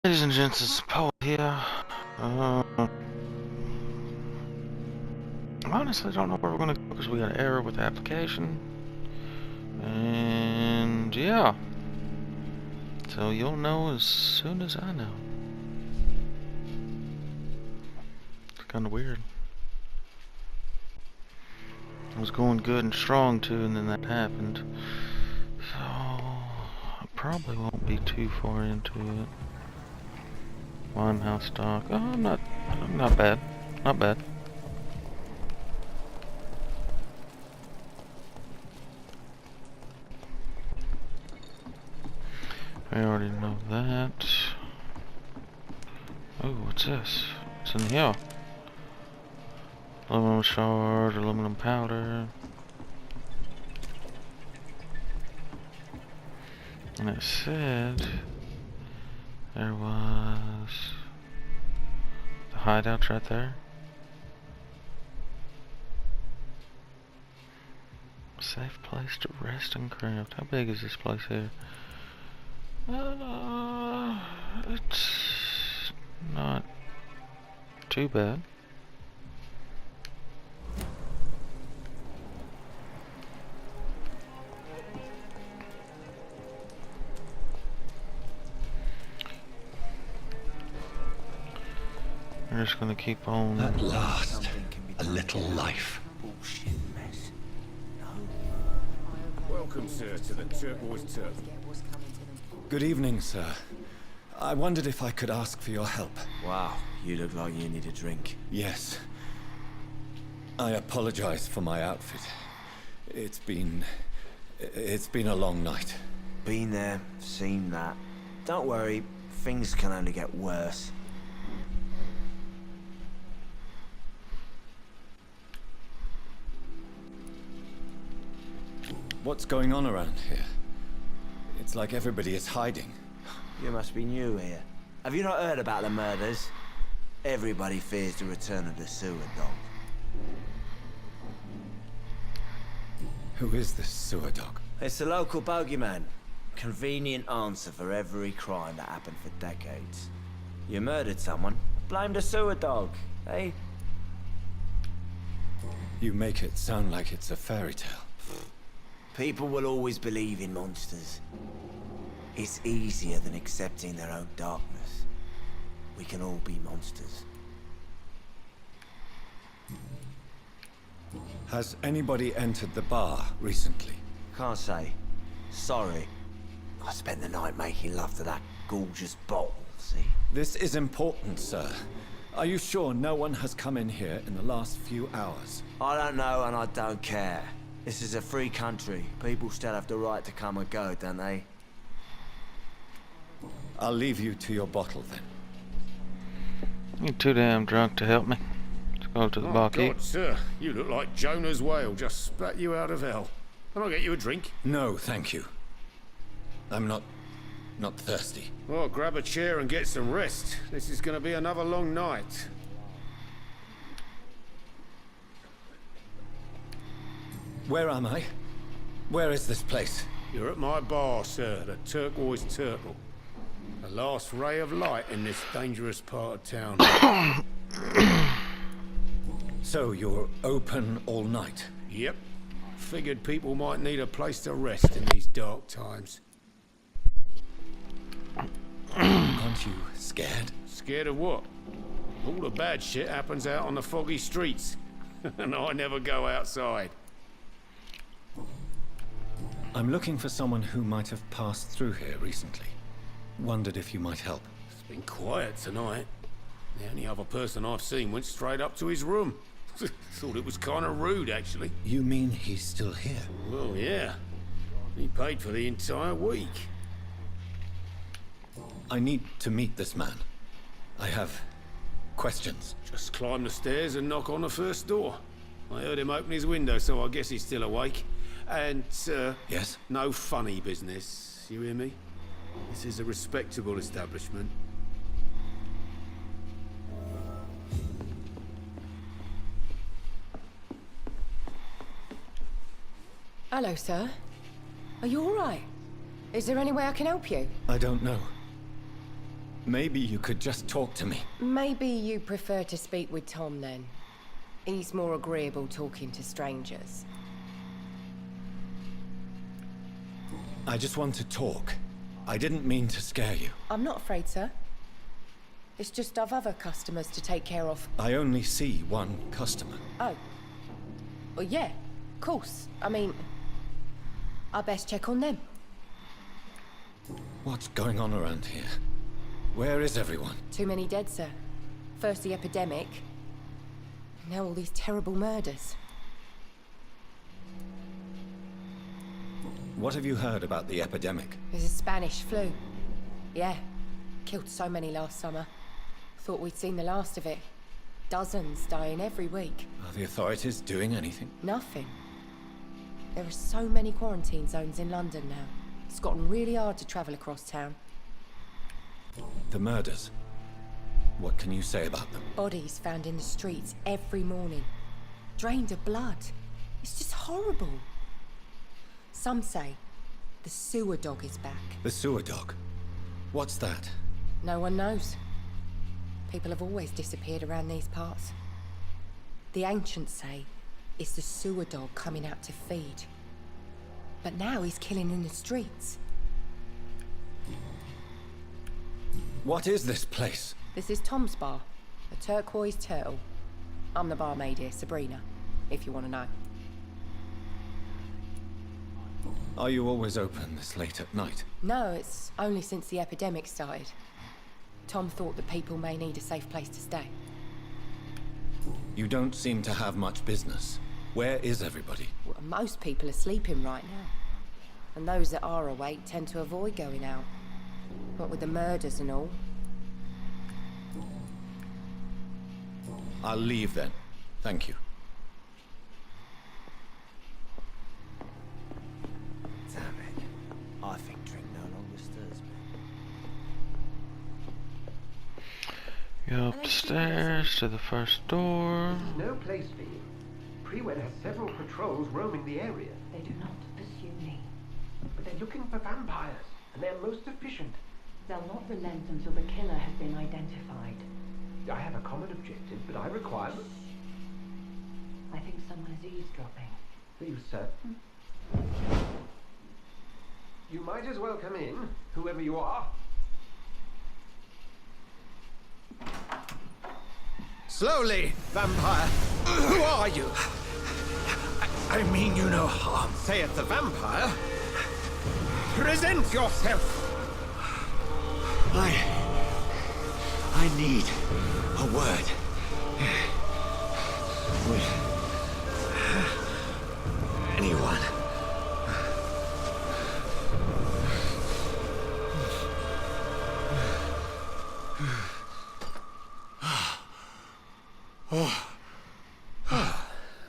Ladies and gents, it's Poet here. I honestly don't know where we're going to go because we got an error with the application. And yeah. So you'll know as soon as I know. It's kind of weird. It was going good and strong too, and then that happened. So I probably won't be too far into it. Limehouse stock. Oh, not bad. Not bad. I already know that. Oh, what's this? What's in here? Aluminum shard, aluminum powder. And it said there was the hideout's right there. Safe place to rest and craft. How big is this place here? It's not too bad. We're just gonna keep on. At last, a little life. Welcome, sir, to the Turquoise Turtle. Good evening, sir. I wondered if I could ask for your help. Wow, you look like you need a drink. Yes. I apologize for my outfit. It's been a long night. Been there, seen that. Don't worry, things can only get worse. What's going on around here? It's like everybody is hiding. You must be new here. Have you not heard about the murders? Everybody fears the return of the sewer dog. Who is this sewer dog? It's the local bogeyman. Convenient answer for every crime that happened for decades. You murdered someone, blame the sewer dog, eh? You make it sound like it's a fairy tale. People will always believe in monsters. It's easier than accepting their own darkness. We can all be monsters. Has anybody entered the bar recently? Can't say. Sorry. I spent the night making love to that gorgeous bottle, see? This is important, sir. Are you sure no one has come in here in the last few hours? I don't know and I don't care. This is a free country. People still have the right to come and go, don't they? I'll leave you to your bottle then. You're too damn drunk to help me. Let's go to the barkeep. God, sir, you look like Jonah's whale just spat you out of hell. Can I get you a drink? No, thank you. I'm not thirsty. Well, grab a chair and get some rest. This is going to be another long night. Where am I? Where is this place? You're at my bar, sir, the Turquoise Turtle. The last ray of light in this dangerous part of town. So you're open all night? Yep. Figured people might need a place to rest in these dark times. Aren't you scared? Scared of what? All the bad shit happens out on the foggy streets. And I never go outside. I'm looking for someone who might have passed through here recently. Wondered if you might help. It's been quiet tonight. The only other person I've seen went straight up to his room. Thought it was kind of rude, actually. You mean he's still here? Well, yeah. He paid for the entire week. I need to meet this man. I have questions. Just climb the stairs and knock on the first door. I heard him open his window, so I guess he's still awake. And, Yes? no funny business. You hear me? This is a respectable establishment. Hello, sir. Are you all right? Is there any way I can help you? I don't know. Maybe you could just talk to me. Maybe you prefer to speak with Tom then. He's more agreeable talking to strangers. I just want to talk. I didn't mean to scare you. I'm not afraid, sir. It's just I've other customers to take care of. I only see one customer. Oh. Well, yeah, of course. I mean, I best check on them. What's going on around here? Where is everyone? Too many dead, sir. First the epidemic, now all these terrible murders. What have you heard about the epidemic? There's a Spanish flu. Yeah, killed so many last summer. Thought we'd seen the last of it. Dozens dying every week. Are the authorities doing anything? Nothing. There are so many quarantine zones in London now. It's gotten really hard to travel across town. The murders. What can you say about them? Bodies found in the streets every morning. Drained of blood. It's just horrible. Some say the sewer dog is back. The sewer dog? What's that? No one knows. People have always disappeared around these parts. The ancients say it's the sewer dog coming out to feed. But now he's killing in the streets. What is this place? This is Tom's bar, a turquoise turtle. I'm the barmaid here, Sabrina, if you want to know. Are you always open this late at night? No, it's only since the epidemic started. Tom thought that people may need a safe place to stay. You don't seem to have much business. Where is everybody? Well, most people are sleeping right now. And those that are awake tend to avoid going out. What with the murders and all. I'll leave then. Thank you. Damn it. I think drink no longer stirs me. Go upstairs to the first door. No place for you. Prewed has several patrols roaming the area. They do not pursue me. But they're looking for vampires, and they're most efficient. They'll not relent until the killer has been identified. I have a common objective, but I require... I think someone is eavesdropping. Please, sir. You might as well come in, whoever you are. Slowly, vampire. Who are you? I mean you no harm. Saith the vampire. Present yourself. I need a word. With anyone.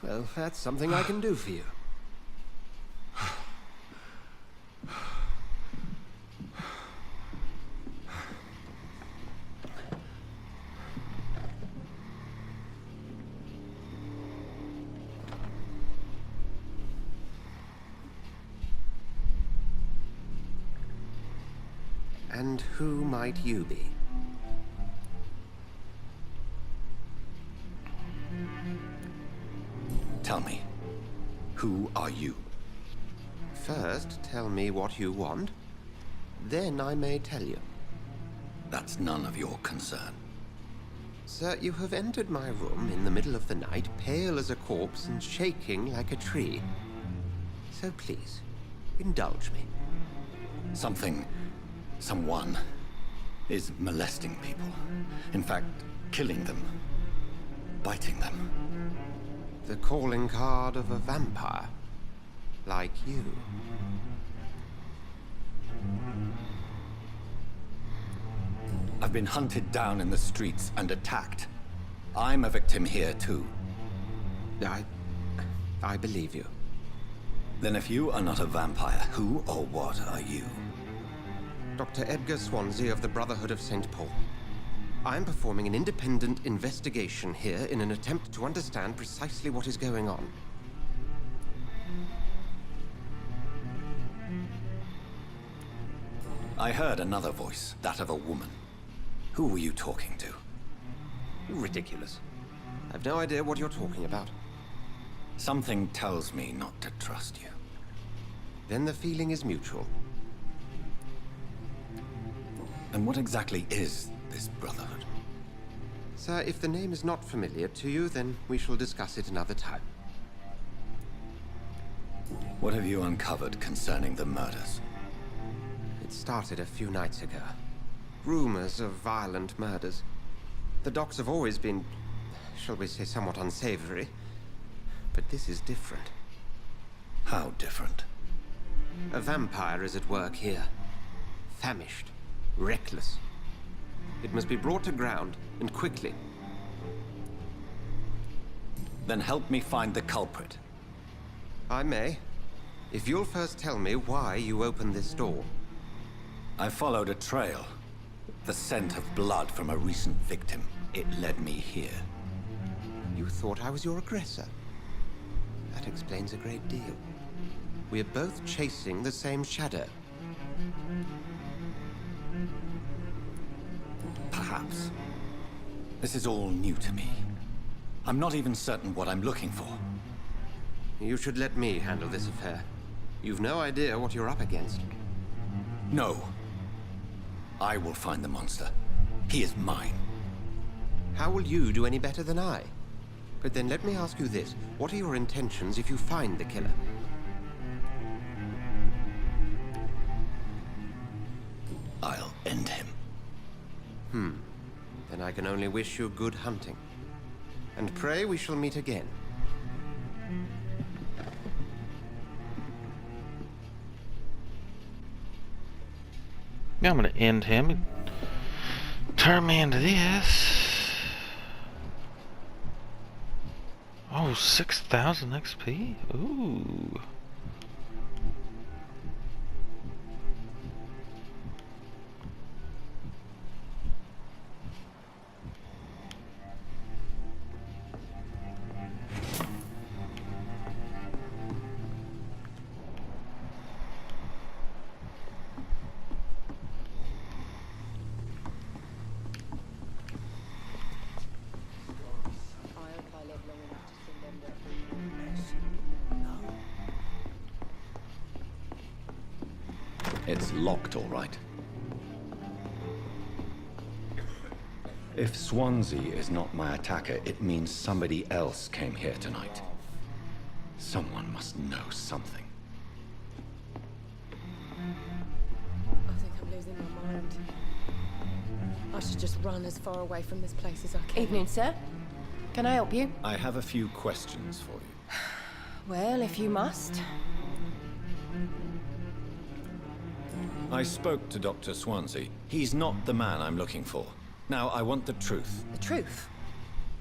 Well, that's something I can do for you. And who might you be? Tell me, who are you? First, tell me what you want. Then I may tell you. That's none of your concern. Sir, you have entered my room in the middle of the night, pale as a corpse and shaking like a tree. So please, indulge me. Someone is molesting people. In fact, killing them. Biting them. The calling card of a vampire. Like you. I've been hunted down in the streets and attacked. I'm a victim here too. I believe you. Then if you are not a vampire, who or what are you? Dr. Edgar Swansea of the Brotherhood of St. Paul. I am performing an independent investigation here in an attempt to understand precisely what is going on. I heard another voice, that of a woman. Who were you talking to? Ridiculous. I've no idea what you're talking about. Something tells me not to trust you. Then the feeling is mutual. And what exactly is this Brotherhood? Sir, if the name is not familiar to you, then we shall discuss it another time. What have you uncovered concerning the murders? It started a few nights ago. Rumors of violent murders. The docks have always been, shall we say, somewhat unsavory. But this is different. How different? A vampire is at work here. Famished. Reckless. It must be brought to ground, and quickly. Then help me find the culprit. I may. If you'll first tell me why you opened this door. I followed a trail. The scent of blood from a recent victim. It led me here. You thought I was your aggressor. That explains a great deal. We are both chasing the same shadow. Perhaps. This is all new to me. I'm not even certain what I'm looking for. You should let me handle this affair. You've no idea what you're up against. No. I will find the monster. He is mine. How will you do any better than I? But then let me ask you this. What are your intentions if you find the killer? I'll end him. Then I can only wish you good hunting. And pray we shall meet again. Now I'm gonna end him and turn me into this. Oh, 6,000 XP? Ooh. It's locked, all right. If Swansea is not my attacker, it means somebody else came here tonight. Someone must know something. I think I'm losing my mind. I should just run as far away from this place as I can. Evening, sir. Can I help you? I have a few questions for you. Well, if you must. I spoke to Dr. Swansea. He's not the man I'm looking for. Now, I want the truth. The truth?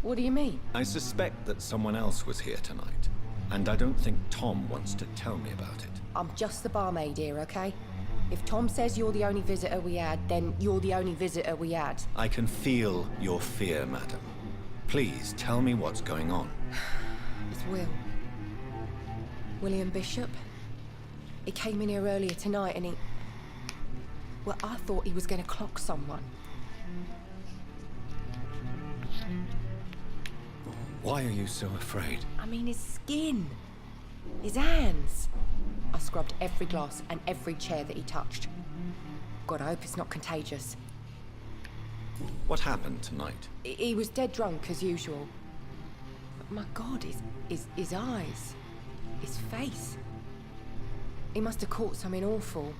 What do you mean? I suspect that someone else was here tonight, and I don't think Tom wants to tell me about it. I'm just the barmaid here, okay? If Tom says you're the only visitor we had, then you're the only visitor we had. I can feel your fear, madam. Please tell me what's going on. It's Will. William Bishop. He came in here earlier tonight and he... Well, I thought he was going to clock someone. Why are you so afraid? I mean, his skin. His hands. I scrubbed every glass and every chair that he touched. God, I hope it's not contagious. What happened tonight? He was dead drunk, as usual. But my God, his eyes. His face. He must have caught something awful.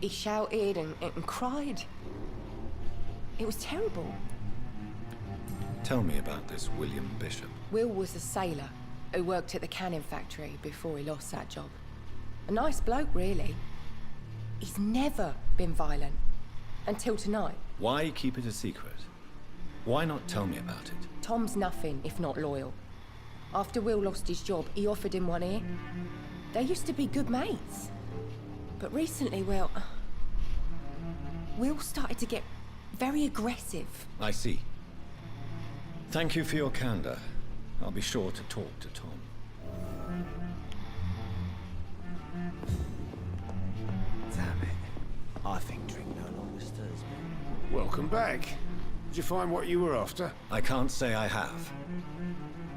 He shouted and cried. It was terrible. Tell me about this William Bishop. Will was a sailor who worked at the cannon factory before he lost that job. A nice bloke, really. He's never been violent. Until tonight. Why keep it a secret? Why not tell me about it? Tom's nothing if not loyal. After Will lost his job, he offered him one ear. They used to be good mates. But recently, well... Will started to get very aggressive. I see. Thank you for your candor. I'll be sure to talk to Tom. Damn it. I think drink no longer stirs me. Welcome back. Did you find what you were after? I can't say I have.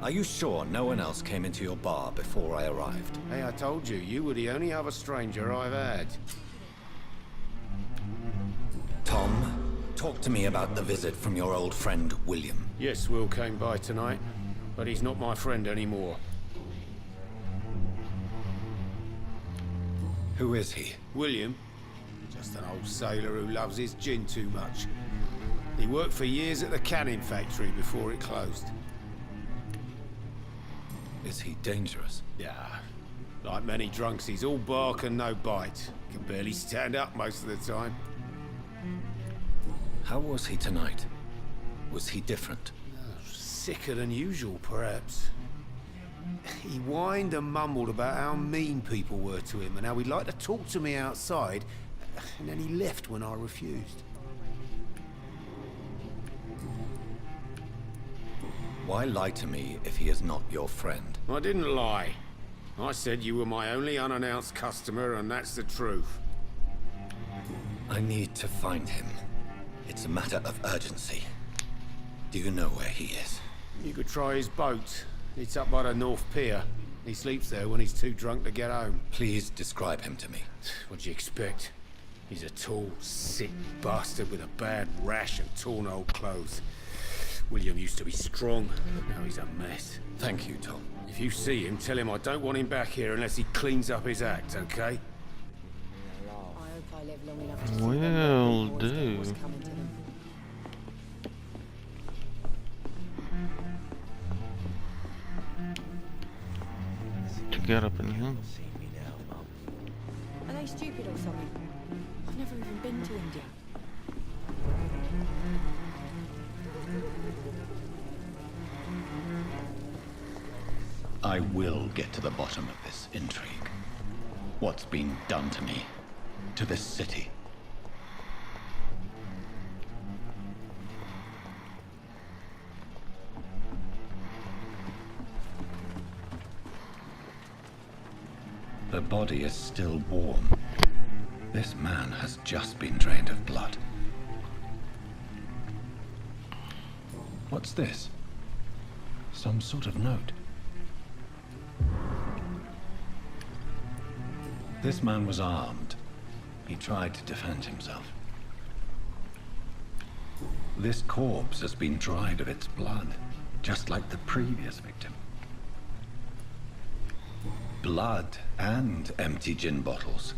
Are you sure no one else came into your bar before I arrived? Hey, I told you, you were the only other stranger I've had. Tom, talk to me about the visit from your old friend, William. Yes, Will came by tonight, but he's not my friend anymore. Who is he? William? Just an old sailor who loves his gin too much. He worked for years at the canning factory before it closed. Is he dangerous? Yeah. Like many drunks, he's all bark and no bite. Can barely stand up most of the time. How was he tonight? Was he different? Sicker than usual, perhaps. He whined and mumbled about how mean people were to him and how he'd like to talk to me outside, and then he left when I refused. Why lie to me if he is not your friend? I didn't lie. I said you were my only unannounced customer, and that's the truth. I need to find him. It's a matter of urgency. Do you know where he is? You could try his boat. It's up by the North Pier. He sleeps there when he's too drunk to get home. Please describe him to me. What do you expect? He's a tall, sick bastard with a bad rash and torn old clothes. William used to be strong, but now he's a mess. Thank you, Tom. If you see him, tell him I don't want him back here unless he cleans up his act, okay? I hope I live long enough to see Will them know do. what's coming to them. To get up in here. See me now, Mum. Are they stupid or something? I've never even been to India. I will get to the bottom of this intrigue. What's been done to me? To this city? The body is still warm. This man has just been drained of blood. What's this? Some sort of note. This man was armed. He tried to defend himself. This corpse has been dried of its blood, just like the previous victim. Blood and empty gin bottles.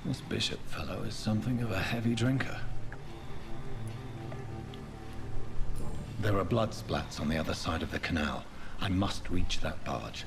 This bishop fellow is something of a heavy drinker. There are blood splats on the other side of the canal. I must reach that barge.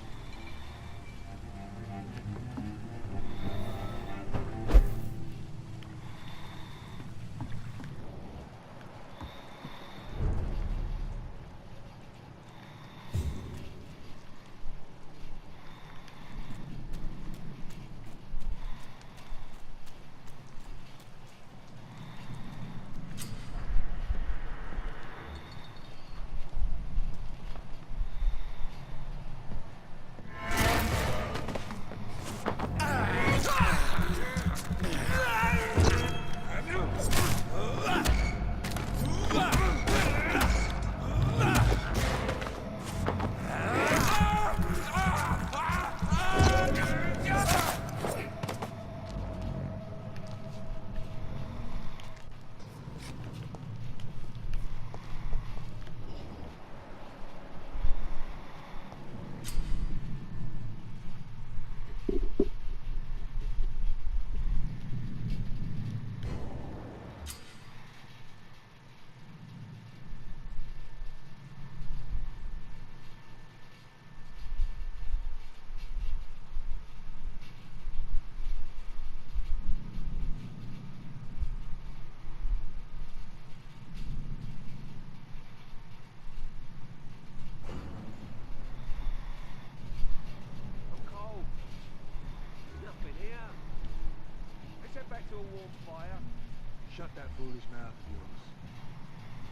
Shut that foolish mouth of yours.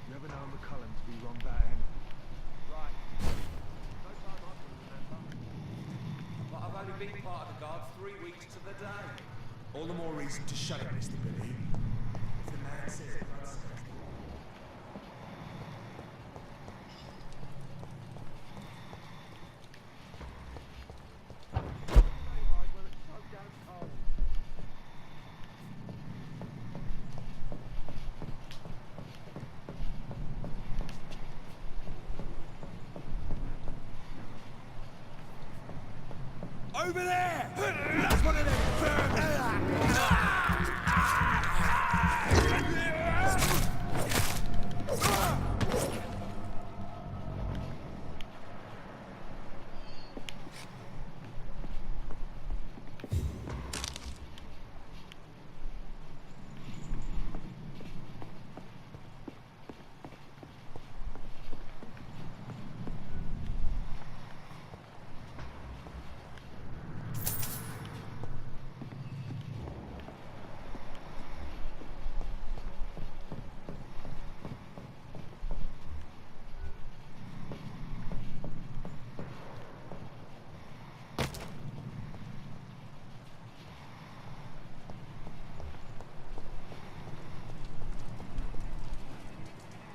You ever known McCullum to be wrong about anything? Right. No time I can remember. But I've only been part of the guard 3 weeks to the day. All the more reason to shut it, Mr. Billy. If the man says blood smells, Over there! That's one of them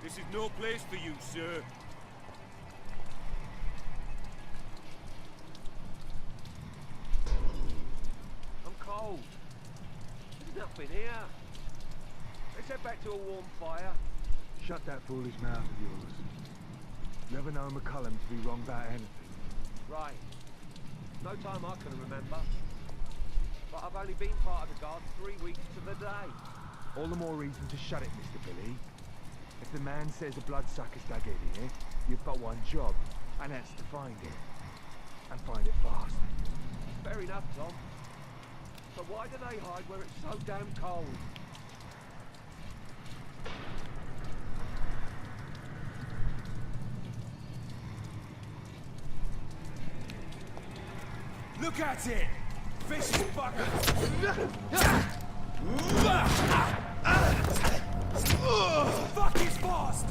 This is no place for you, sir. I'm cold. There's nothing here. Let's head back to a warm fire. Shut that foolish mouth of yours. Never known McCullum to be wrong about anything. Right. No time I can remember. But I've only been part of the guard 3 weeks to the day. All the more reason to shut it, Mr. Billy. If the man says a bloodsucker's dug in here, you've got one job, and that's to find it. And find it fast. Fair enough, Tom. But why do they hide where it's so damn cold? Look at it! Vicious bugger! Fuck, it's fast!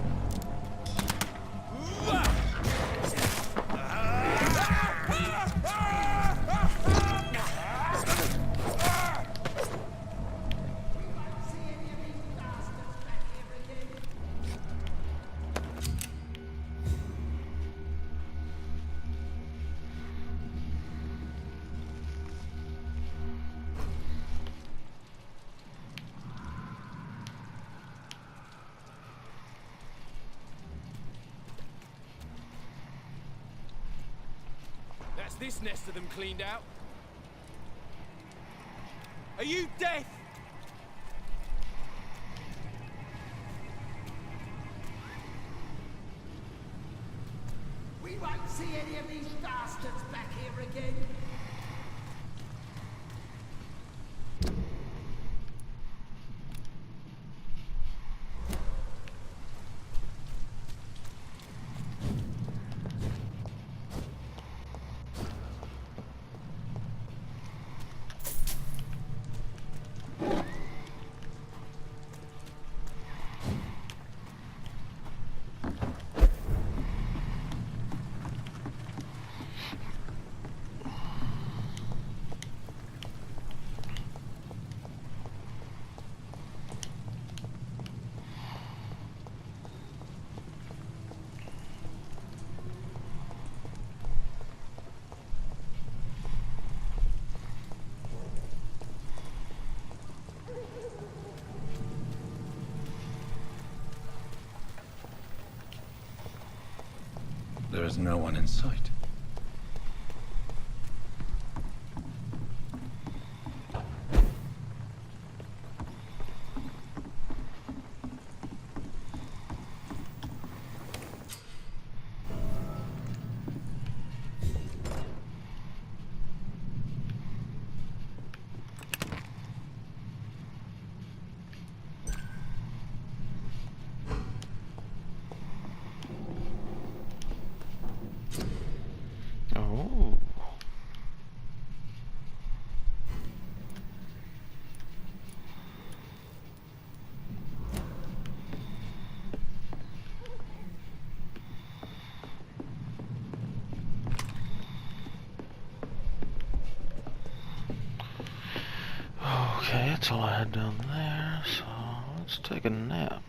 That's this nest of them cleaned out. Are you deaf? We won't see any of these bastards back here again. There is no one in sight. Oh. Okay, that's all I had down there, so let's take a nap.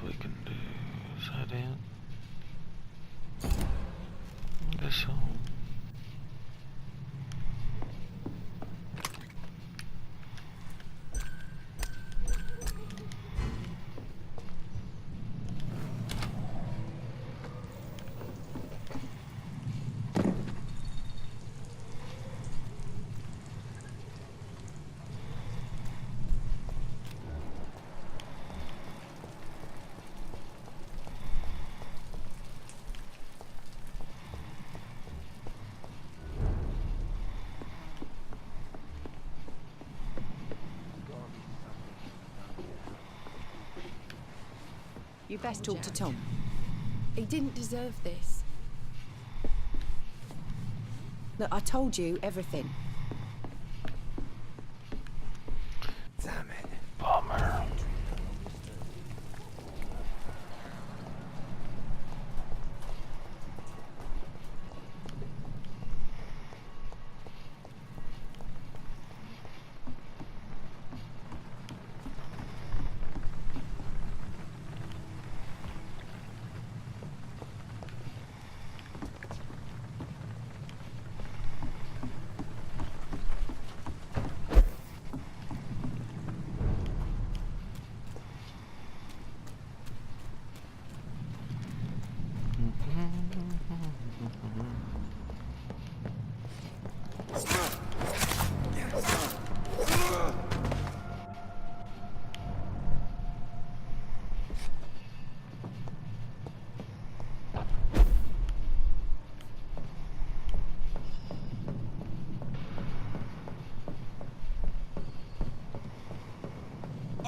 we can do. Is that it? I guess so. You best talk to Tom. He didn't deserve this. Look, I told you everything. Damn it. Bummer.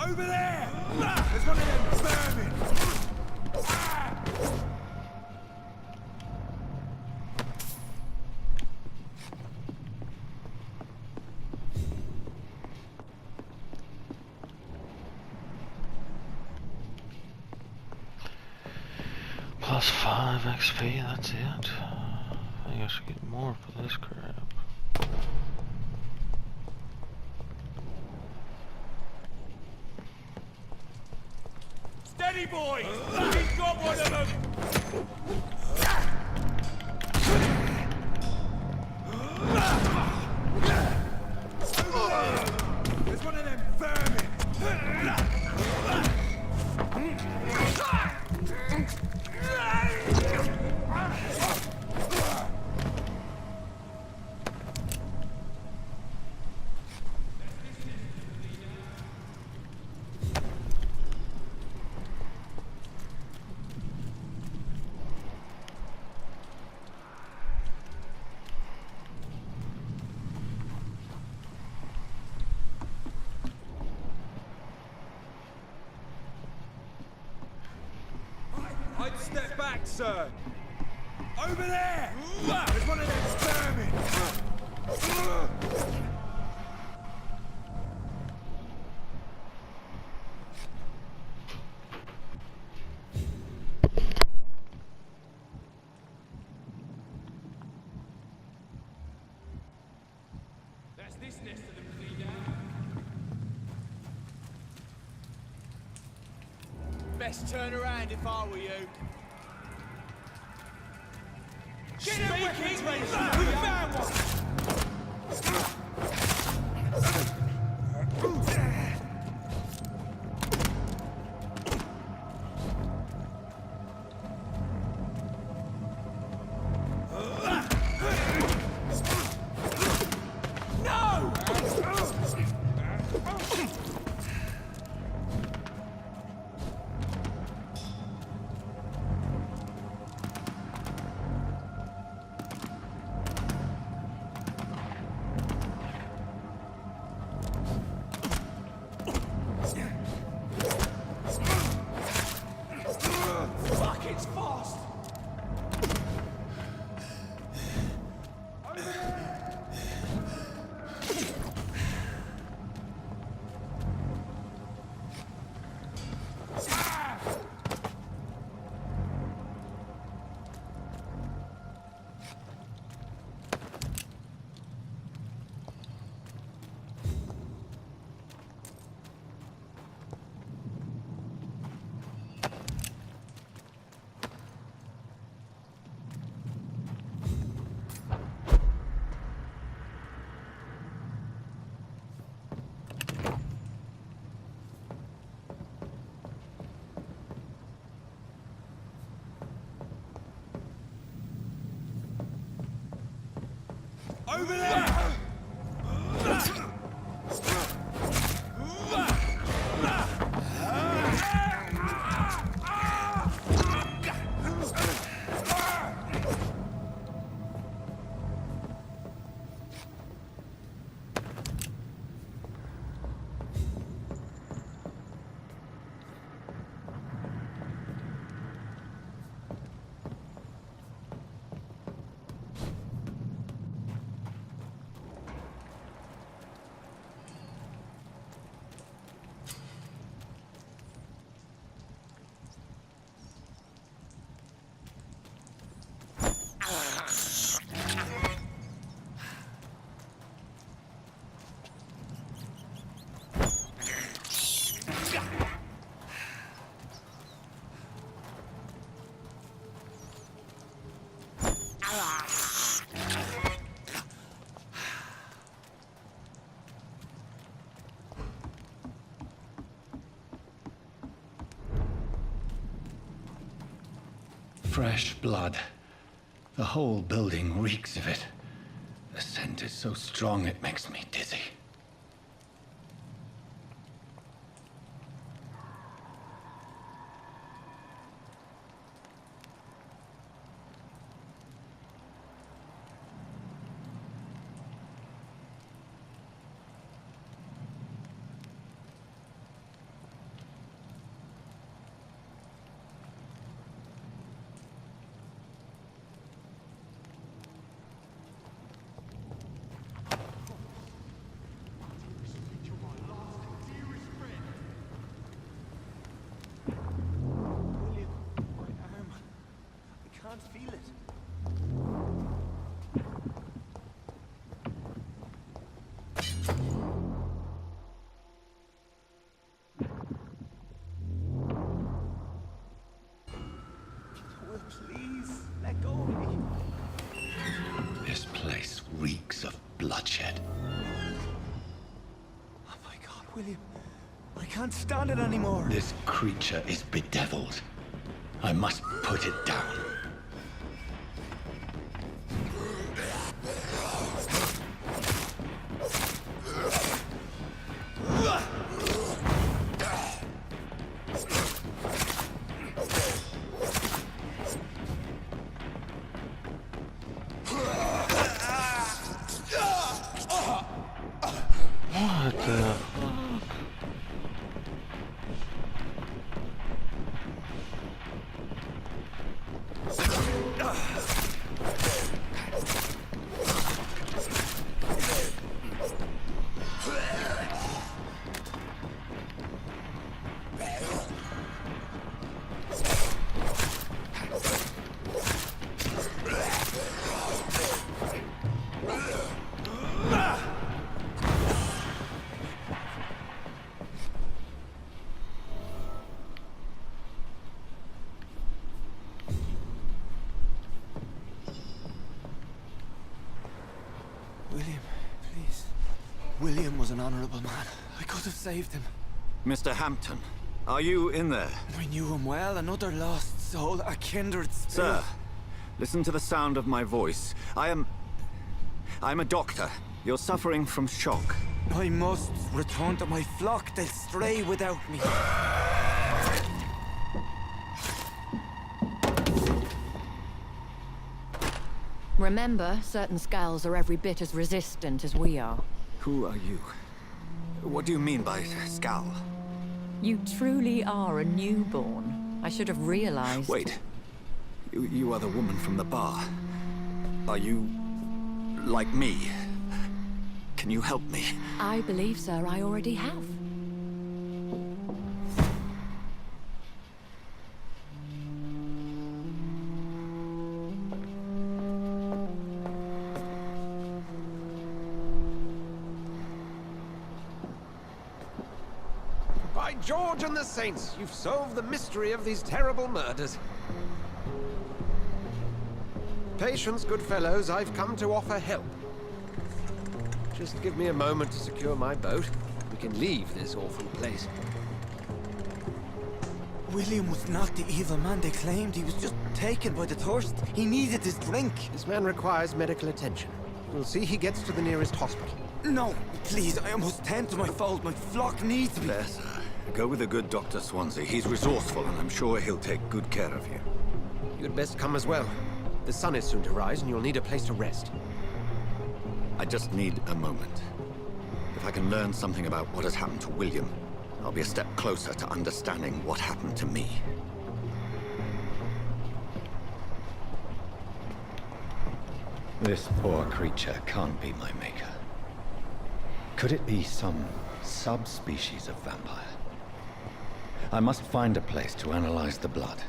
Over there! There's one of them vermin! Plus 5 XP, that's it. I think I should get more for this crap. Steady, boy! He's got one of them! There's one of them vermin! I'd step back, sir. Over there! There's one of them vermin! That's this nest of them cleaned out. Best turn around if I were you. Get a weapons ready! We found one! Fresh blood. The whole building reeks of it. The scent is so strong it makes me dizzy. This place reeks of bloodshed. Oh my God, William. I can't stand it anymore. This creature is bedeviled. I must put it down. What the fuck? William, please. William was an honorable man. I could have saved him. Mr. Hampton, are you in there? I knew him well, another lost soul, a kindred spirit. Sir, listen to the sound of my voice. I'm a doctor. You're suffering from shock. I must return to my flock. They'll stray without me. Remember, certain skulls are every bit as resistant as we are. Who are you? What do you mean by scowl? You truly are a newborn. I should have realized. Wait. You are the woman from the bar. Are you like me? Can you help me? I believe, sir, I already have. By George and the Saints, you've solved the mystery of these terrible murders. Patience, good fellows, I've come to offer help. Just give me a moment to secure my boat. We can leave this awful place. William was not the evil man they claimed. He was just taken by the thirst. He needed his drink. This man requires medical attention. We'll see he gets to the nearest hospital. No, please, I must tend to my fold. My flock needs me. There, sir. Go with the good Dr. Swansea. He's resourceful, and I'm sure he'll take good care of you. You'd best come as well. The sun is soon to rise, and you'll need a place to rest. I just need a moment. If I can learn something about what has happened to William, I'll be a step closer to understanding what happened to me. This poor creature can't be my maker. Could it be some subspecies of vampire? I must find a place to analyze the blood.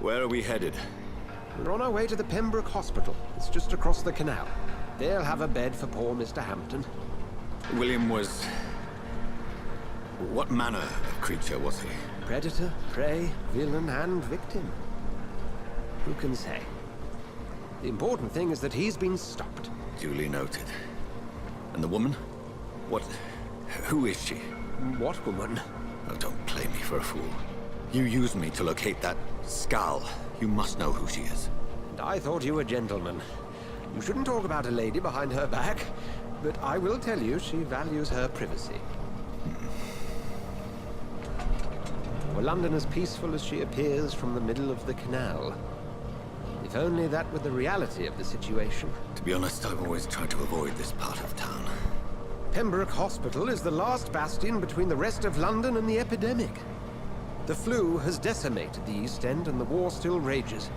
Where are we headed? We're on our way to the Pembroke Hospital. It's just across the canal. They'll have a bed for poor Mr. Hampton. William was... What manner of creature was he? Predator, prey, villain, and victim. Who can say? The important thing is that he's been stopped. Duly noted. And the woman? What... who is she? What woman? Oh, don't play me for a fool. You used me to locate that skull. You must know who she is. And I thought you a gentleman. You shouldn't talk about a lady behind her back, but I will tell you she values her privacy. Were London as peaceful as she appears from the middle of the canal? If only that were the reality of the situation. To be honest, I've always tried to avoid this part of town. Pembroke Hospital is the last bastion between the rest of London and the epidemic. The flu has decimated the East End and the war still rages.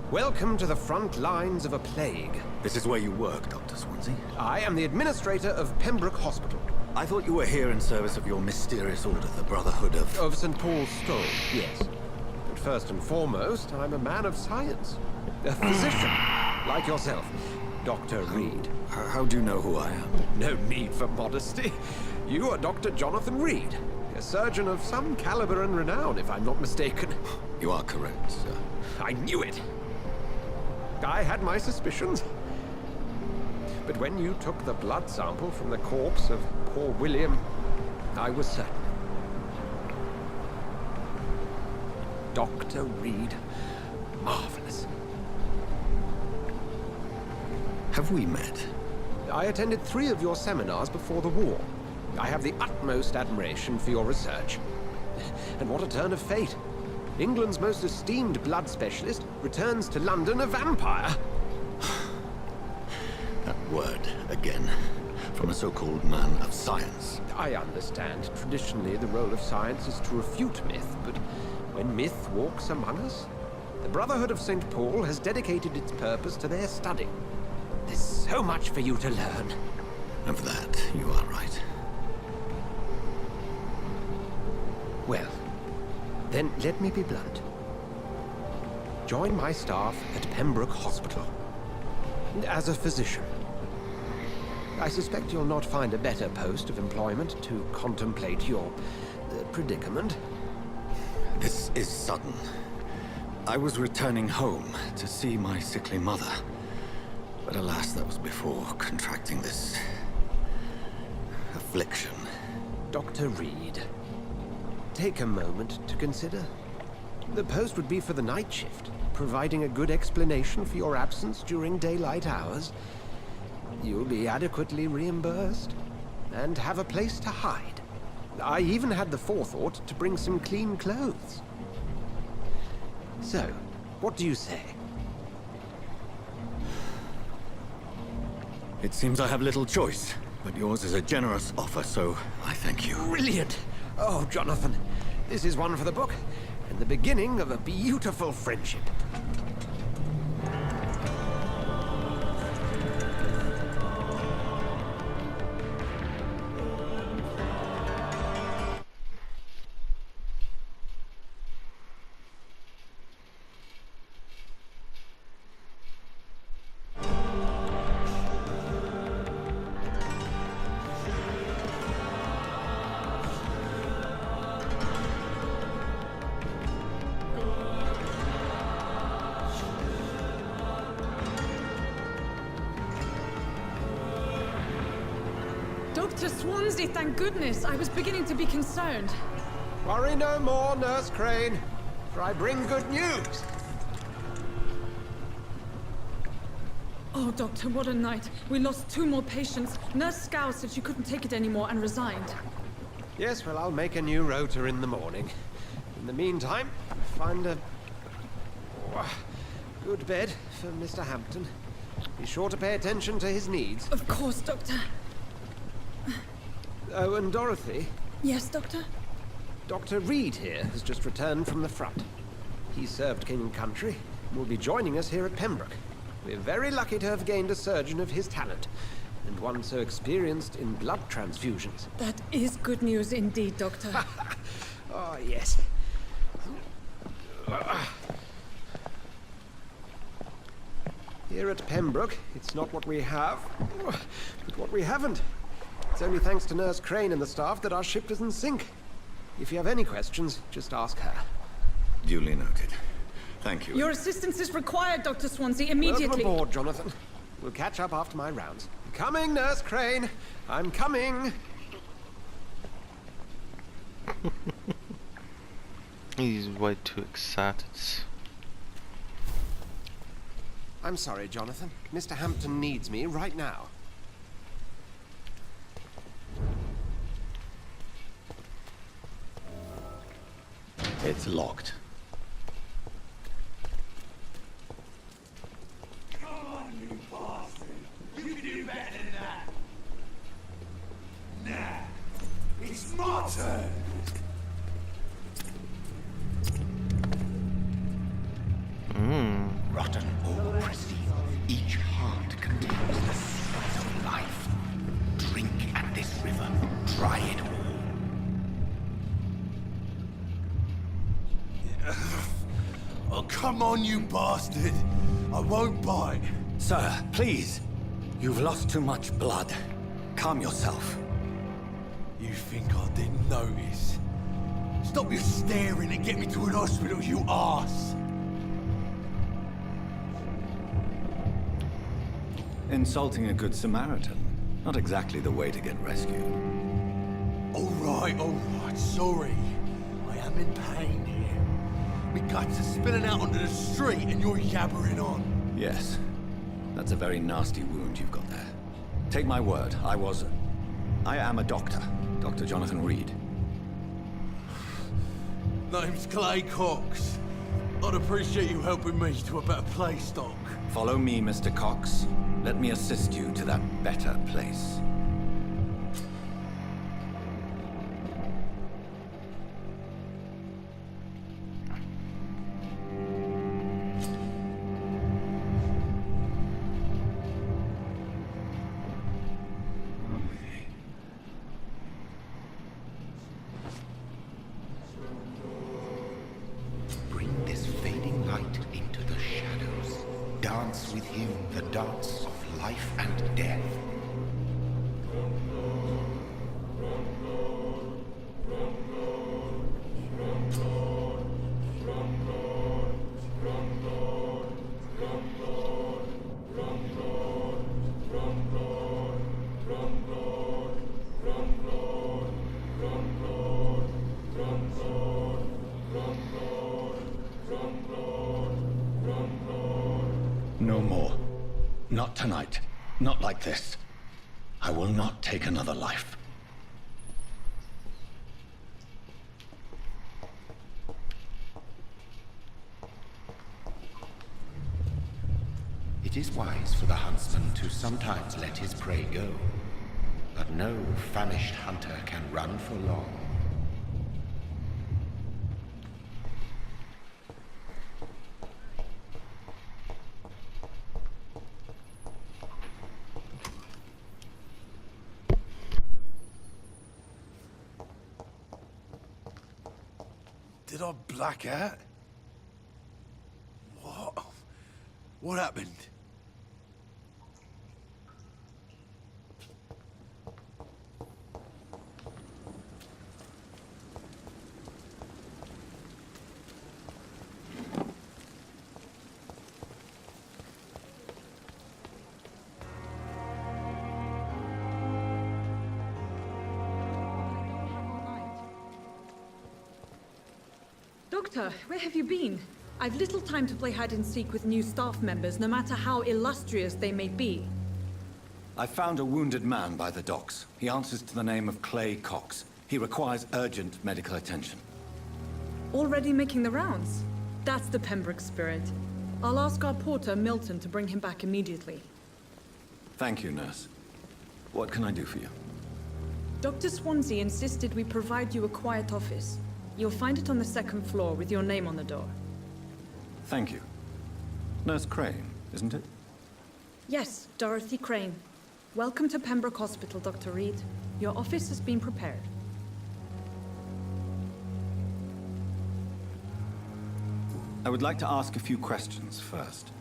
Welcome to the front lines of a plague. This is where you work, Dr. Swansea? I am the administrator of Pembroke Hospital. I thought you were here in service of your mysterious order, the Brotherhood of... Of St. Paul's Stole, yes. But first and foremost, I'm a man of science. A physician, like yourself, Dr. Reed. How do you know who I am? No need for modesty. You are Dr. Jonathan Reed, a surgeon of some caliber and renown, if I'm not mistaken. You are correct, sir. I knew it. I had my suspicions. But when you took the blood sample from the corpse of poor William, I was certain. Dr. Reed. Marvelous. Have we met? I attended 3 of your seminars before the war. I have the utmost admiration for your research. And what a turn of fate. England's most esteemed blood specialist returns to London a vampire. That word, again. From a so-called man of science. I understand. Traditionally, the role of science is to refute myth, but when myth walks among us, the Brotherhood of St. Paul has dedicated its purpose to their study. There's so much for you to learn. Of that, you are right. Well, then let me be blunt. Join my staff at Pembroke Hospital. As a physician. I suspect you'll not find a better post of employment to contemplate your predicament. This is sudden. I was returning home to see my sickly mother. But alas, that was before contracting this... affliction. Dr. Reed, take a moment to consider. The post would be for the night shift, providing a good explanation for your absence during daylight hours. You'll be adequately reimbursed, and have a place to hide. I even had the forethought to bring some clean clothes. So, what do you say? It seems I have little choice, but yours is a generous offer, so I thank you. Brilliant! Oh, Jonathan, this is one for the book, and the beginning of a beautiful friendship. Dr. Swansea, thank goodness. I was beginning to be concerned. Worry no more, Nurse Crane, for I bring good news. Oh, Doctor, what a night. We lost 2 more patients. Nurse Scow said she couldn't take it anymore and resigned. Yes, well, I'll make a new rota in the morning. In the meantime, find a good bed for Mr. Hampton. Be sure to pay attention to his needs. Of course, Doctor. Oh, and Dorothy? Yes, Doctor? Dr. Reed here has just returned from the front. He served King and Country and will be joining us here at Pembroke. We're very lucky to have gained a surgeon of his talent, and one so experienced in blood transfusions. That is good news indeed, Doctor. Oh, yes. Here at Pembroke, it's not what we have, but what we haven't. It's only thanks to Nurse Crane and the staff that our ship doesn't sink. If you have any questions, just ask her. Duly noted. Thank you. Your assistance is required, Dr. Swansea, immediately. Welcome aboard, Jonathan. We'll catch up after my rounds. Coming, Nurse Crane. I'm coming. He's way too excited. I'm sorry, Jonathan. Mr. Hampton needs me right now. It's locked. Come on, you bastard! You can do better than that! Nah, it's my turn! Rotten or pristine, each heart contains the sweat of life. Drink at this river, try it all. Oh, come on, you bastard! I won't bite. Sir, please. You've lost too much blood. Calm yourself. You think I didn't notice? Stop your staring and get me to an hospital, you arse! Insulting a good Samaritan. Not exactly the way to get rescued. All right, sorry. I am in pain here. My guts are spilling out onto the street and you're yabbering on. Yes. That's a very nasty wound you've got there. Take my word, I am a doctor. Dr. Jonathan Reed. Name's Clay Cox. I'd appreciate you helping me to a better place, Doc. Follow me, Mr. Cox. Let me assist you to that better place. Bring this fading light into the shadows. Dance with him the dance of life and death. No more. Not tonight. Not like this. I will not take another life. It is wise for the huntsman to sometimes let his prey go, but no famished hunter can run for long. Did I black out? What? What happened? Doctor, where have you been? I've little time to play hide and seek with new staff members, no matter how illustrious they may be. I found a wounded man by the docks. He answers to the name of Clay Cox. He requires urgent medical attention. Already making the rounds? That's the Pembroke spirit. I'll ask our porter, Milton, to bring him back immediately. Thank you, nurse. What can I do for you? Dr. Swansea insisted we provide you a quiet office. You'll find it on the second floor with your name on the door. Thank you. Nurse Crane, isn't it? Yes, Dorothy Crane. Welcome to Pembroke Hospital, Dr. Reed. Your office has been prepared. I would like to ask a few questions first.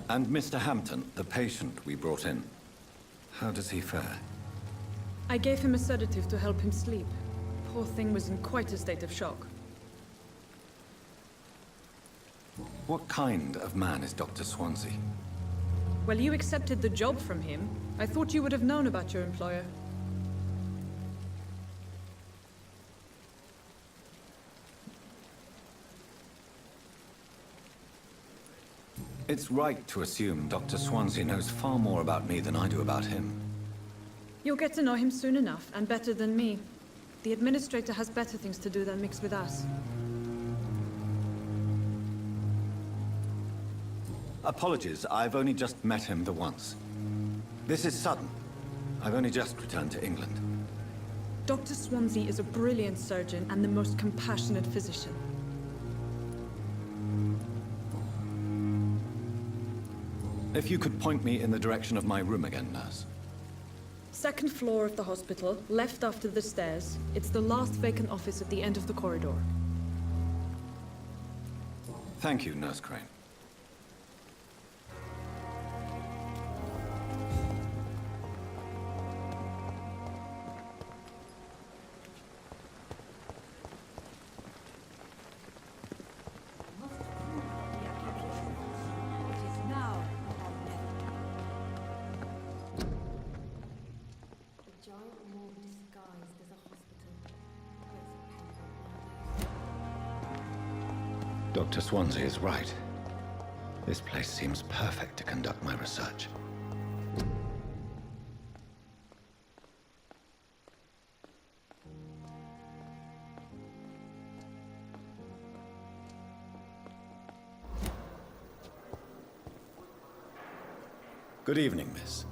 And Mr. Hampton, the patient we brought in, how does he fare? I gave him a sedative to help him sleep. Poor thing was in quite a state of shock. What kind of man is Dr. Swansea? Well, you accepted the job from him. I thought you would have known about your employer. It's right to assume Dr. Swansea knows far more about me than I do about him. You'll get to know him soon enough, and better than me. The administrator has better things to do than mix with us. Apologies, I've only just met him the once. This is sudden. I've only just returned to England. Dr. Swansea is a brilliant surgeon and the most compassionate physician. If you could point me in the direction of my room again, nurse. Second floor of the hospital, left after the stairs. It's the last vacant office at the end of the corridor. Thank you, Nurse Crane. Dr. Swansea is right. This place seems perfect to conduct my research. Good evening, miss.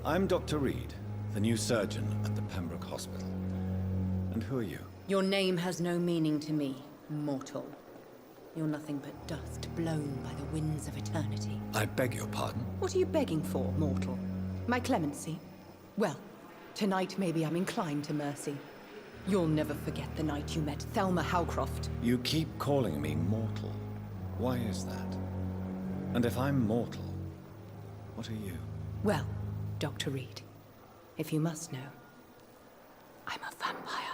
I'm Dr. Reed, the new surgeon at the Pembroke Hospital. And who are you? Your name has no meaning to me, mortal. You're nothing but dust blown by the winds of eternity. I beg your pardon? What are you begging for, mortal? My clemency? Well, tonight maybe I'm inclined to mercy. You'll never forget the night you met Thelma Howcroft. You keep calling me mortal. Why is that? And if I'm mortal, what are you? Well, Dr. Reed, if you must know, I'm a vampire.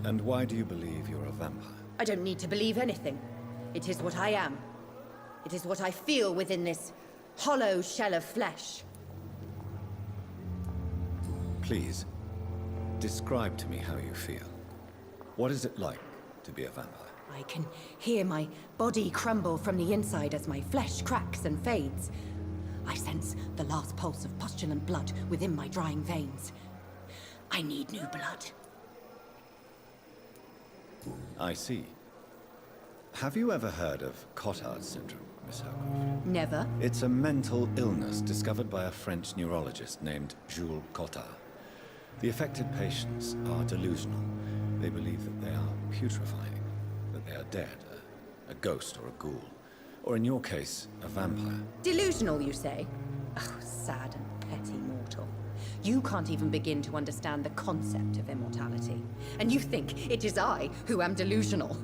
And why do you believe you're a vampire? I don't need to believe anything. It is what I am. It is what I feel within this hollow shell of flesh. Please, describe to me how you feel. What is it like to be a vampire? I can hear my body crumble from the inside as my flesh cracks and fades. I sense the last pulse of pustulant blood within my drying veins. I need new blood. I see. Have you ever heard of Cotard's syndrome, Miss Howcroft? Never. It's a mental illness discovered by a French neurologist named Jules Cotard. The affected patients are delusional. They believe that they are putrefying, that they are dead, a ghost or a ghoul. Or in your case, a vampire. Delusional, you say? Oh, sad and petty mortal. You can't even begin to understand the concept of immortality. And you think it is I who am delusional.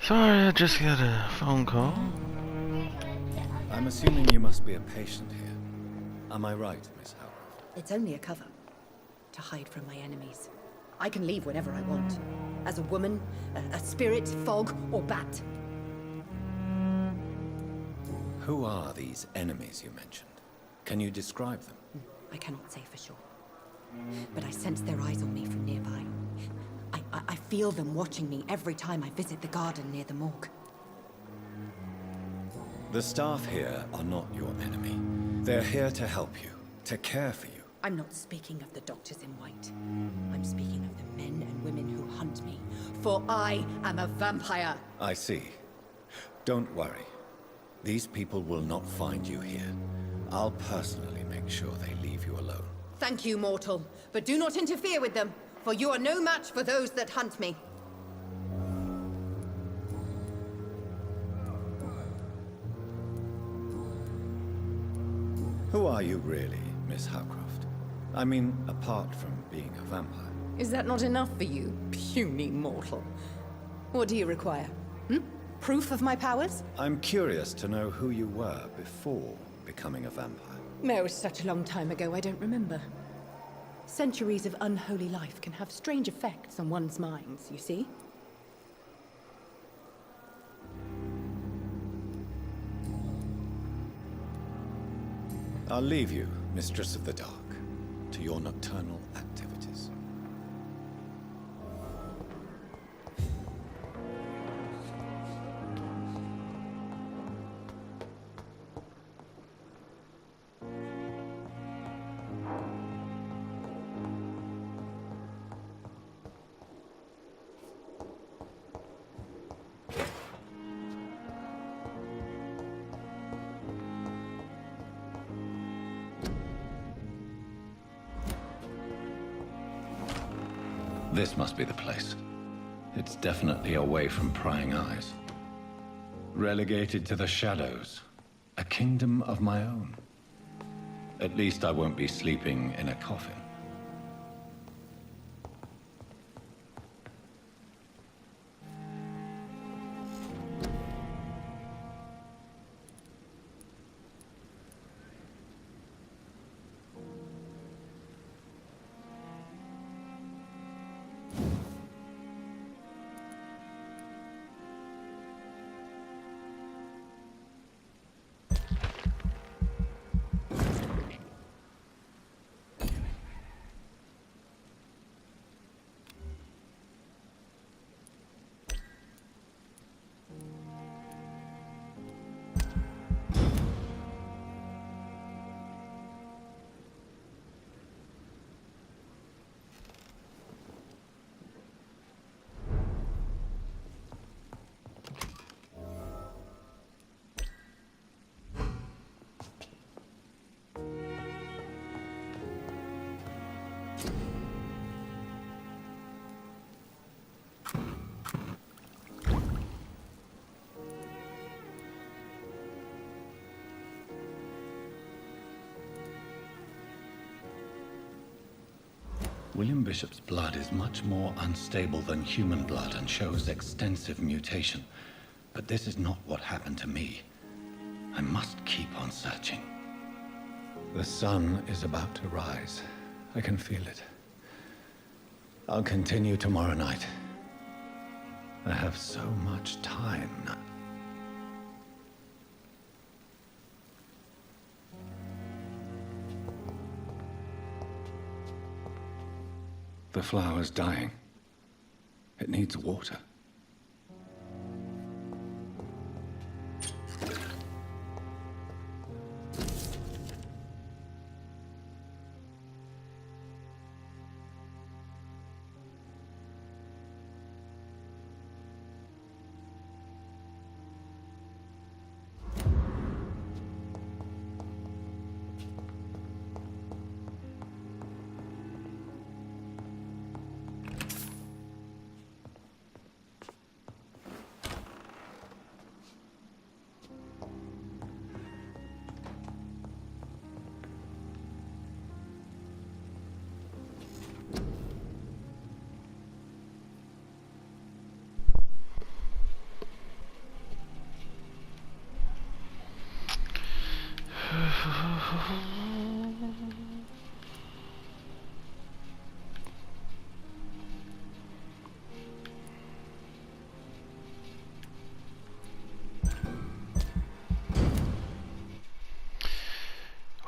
Sorry, I just got a phone call. I'm assuming you must be a patient here. Am I right, Miss Howcroft? It's only a cover. To hide from my enemies. I can leave whenever I want. As a woman, a spirit, fog, or bat. Who are these enemies you mentioned? Can you describe them? I cannot say for sure. But I sense their eyes on me from nearby. I feel them watching me every time I visit the garden near the morgue. The staff here are not your enemy. They're here to help you, to care for you. I'm not speaking of the doctors in white. I'm speaking of the men and women who hunt me. For I am a vampire! I see. Don't worry. These people will not find you here. I'll personally make sure they leave you alone. Thank you, mortal. But do not interfere with them, for you are no match for those that hunt me. Who are you really, Miss Howcroft? I mean, apart from being a vampire. Is that not enough for you, puny mortal? What do you require? Proof of my powers? I'm curious to know who you were before becoming a vampire. No, it was such a long time ago, I don't remember. Centuries of unholy life can have strange effects on one's minds, you see? I'll leave you, Mistress of the Dark, to your nocturnal activities. This must be the place. It's definitely away from prying eyes. Relegated to the shadows. A kingdom of my own. At least I won't be sleeping in a coffin. William Bishop's blood is much more unstable than human blood and shows extensive mutation. But this is not what happened to me. I must keep on searching. The sun is about to rise. I can feel it. I'll continue tomorrow night. I have so much time now. The flower's dying. It needs water.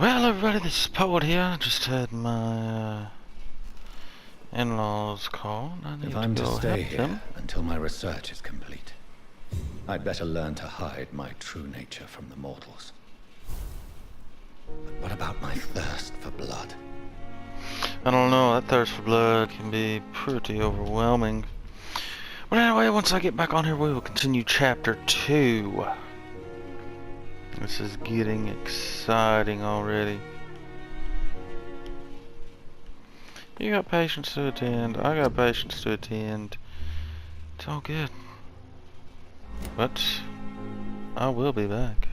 Well, everybody, this is Poet here. Just had my in-laws call. I need If I'm to go stay help here them. until my research is complete, I'd better learn to hide my true nature from the mortals. But what about my thirst for blood? I don't know, that thirst for blood can be pretty overwhelming. But anyway, once I get back on here, we will continue chapter 2. This is getting exciting already. You got patients to attend, I got patients to attend. It's all good. But I will be back.